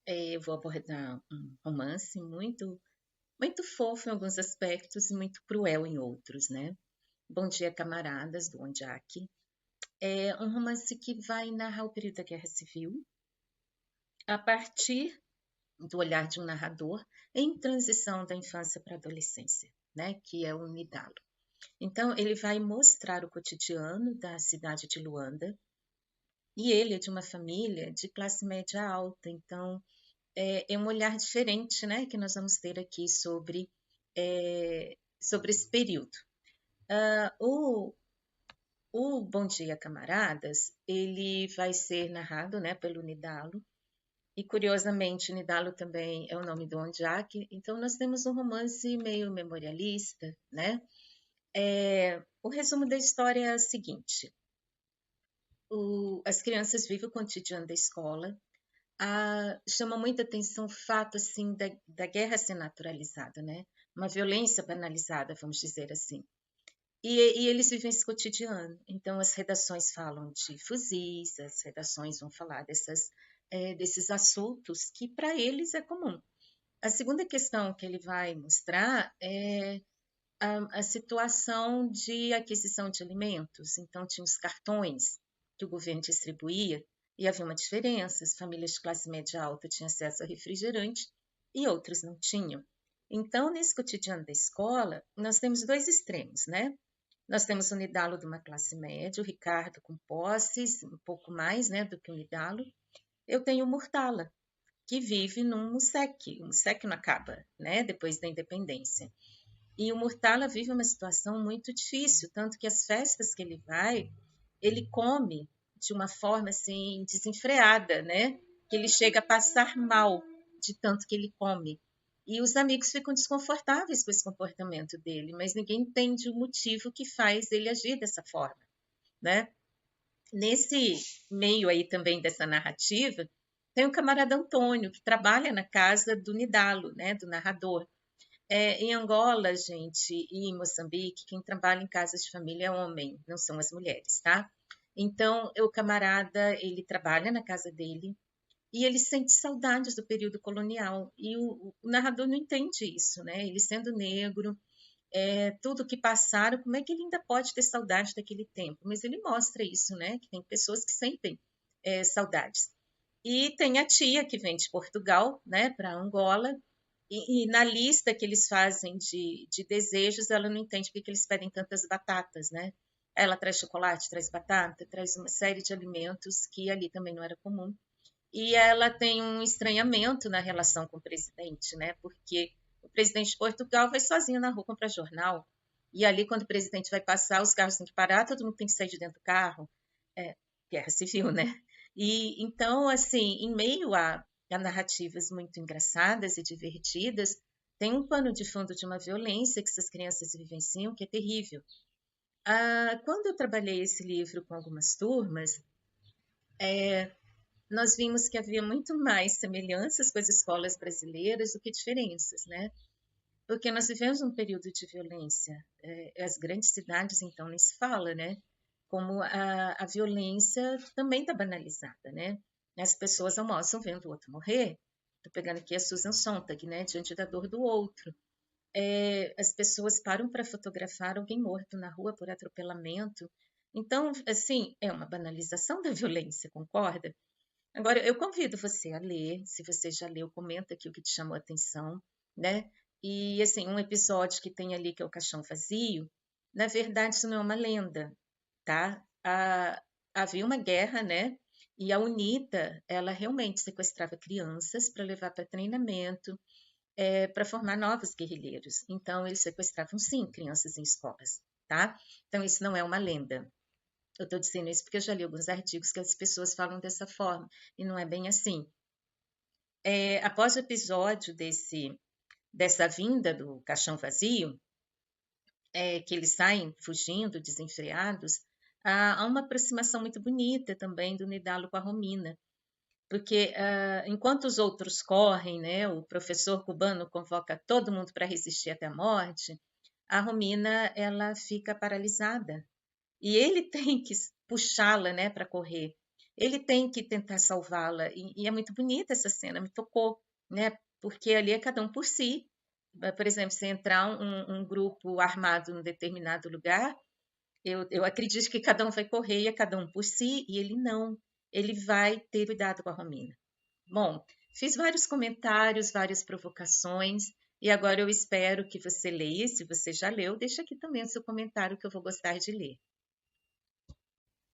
Eu vou abordar um romance muito fofo em alguns aspectos e muito cruel em outros, né? Bom Dia, Camaradas, do Ondiak. É um romance que vai narrar o período da Guerra Civil a partir do olhar de um narrador em transição da infância para a adolescência, né? Que é o Nidalo. Então, ele vai mostrar o cotidiano da cidade de Luanda e ele é de uma família de classe média alta, então é um olhar diferente, né, que nós vamos ter aqui sobre esse período. O, o Bom Dia, Camaradas, ele vai ser narrado, né, pelo Nidalo, e curiosamente, Nidalo também é o nome do Ondiak, então nós temos um romance meio memorialista, né? O resumo da história é o seguinte: as crianças vivem o cotidiano da escola. Chama muita atenção o fato assim da guerra ser naturalizada, né? Uma violência banalizada, vamos dizer assim. E eles vivem esse cotidiano. Então, as redações falam de fuzis, as redações vão falar desses assuntos que para eles é comum. A segunda questão que ele vai mostrar é a situação de aquisição de alimentos. Então, tinha os cartões que o governo distribuía e havia uma diferença. As famílias de classe média alta tinham acesso a refrigerante e outras não tinham. Então, nesse cotidiano da escola, nós temos dois extremos, né? Nós temos o Nidalo de uma classe média, o Ricardo com posses, um pouco mais, né, do que o Nidalo. Eu tenho o Murtala, que vive num museque. O museque não acaba, né, depois da independência. E o Murtala vive uma situação muito difícil, tanto que as festas que ele vai, ele come de uma forma assim desenfreada, né? Que ele chega a passar mal de tanto que ele come. E os amigos ficam desconfortáveis com esse comportamento dele, mas ninguém entende o motivo que faz ele agir dessa forma, né? Nesse meio aí também dessa narrativa, tem o camarada Antônio, que trabalha na casa do Nidalo, né, do narrador. Em Angola, gente, e em Moçambique, quem trabalha em casas de família é homem, não são as mulheres, tá? Então, o camarada, ele trabalha na casa dele e ele sente saudades do período colonial. E o narrador não entende isso, né? Ele sendo negro, tudo que passaram, como é que ele ainda pode ter saudade daquele tempo? Mas ele mostra isso, né? Que tem pessoas que sentem saudades. E tem a tia que vem de Portugal, né, para Angola, e na lista que eles fazem de desejos, ela não entende porque que eles pedem tantas batatas, né? Ela traz chocolate, traz batata, traz uma série de alimentos que ali também não era comum. E ela tem um estranhamento na relação com o presidente, né? Porque o presidente de Portugal vai sozinho na rua comprar jornal. E ali, quando o presidente vai passar, os carros têm que parar, todo mundo tem que sair de dentro do carro. É, guerra civil, né? E então, assim, em meio a narrativas muito engraçadas e divertidas, tem um pano de fundo de uma violência que essas crianças vivenciam que é terrível. Quando eu trabalhei esse livro com algumas turmas, nós vimos que havia muito mais semelhanças com as escolas brasileiras do que diferenças, né? Porque nós vivemos um período de violência. As grandes cidades, então, nem se fala, né? Como a violência também está banalizada, né? As pessoas almoçam vendo o outro morrer. Estou pegando aqui a Susan Sontag, né? Diante da dor do outro. As pessoas param para fotografar alguém morto na rua por atropelamento. Então, assim, é uma banalização da violência, concorda? Agora, eu convido você a ler, se você já leu, comenta aqui o que te chamou a atenção, né? E, assim, um episódio que tem ali, que é o caixão vazio, na verdade, isso não é uma lenda, tá? Havia uma guerra, né? E a UNITA, ela realmente sequestrava crianças para levar para treinamento, para formar novos guerrilheiros. Então, eles sequestravam, sim, crianças em escolas, tá? Então, isso não é uma lenda. Eu estou dizendo isso porque eu já li alguns artigos que as pessoas falam dessa forma, e não é bem assim. Após o episódio dessa vinda do caixão vazio, que eles saem fugindo, desenfreados, há uma aproximação muito bonita também do Nidalo com a Romina, porque enquanto os outros correm, né, o professor cubano convoca todo mundo para resistir até a morte, a Romina ela fica paralisada e ele tem que puxá-la, né, para correr. ele tem que tentar salvá-la. E é muito bonita essa cena, me tocou, né? Porque ali é cada um por si. Por exemplo, se entrar um grupo armado em determinado lugar, eu acredito que cada um vai correr e é cada um por si, e ele não. Ele vai ter cuidado com a Romina. Bom, fiz vários comentários, várias provocações, e agora eu espero que você leia. Se você já leu, deixa aqui também o seu comentário que eu vou gostar de ler.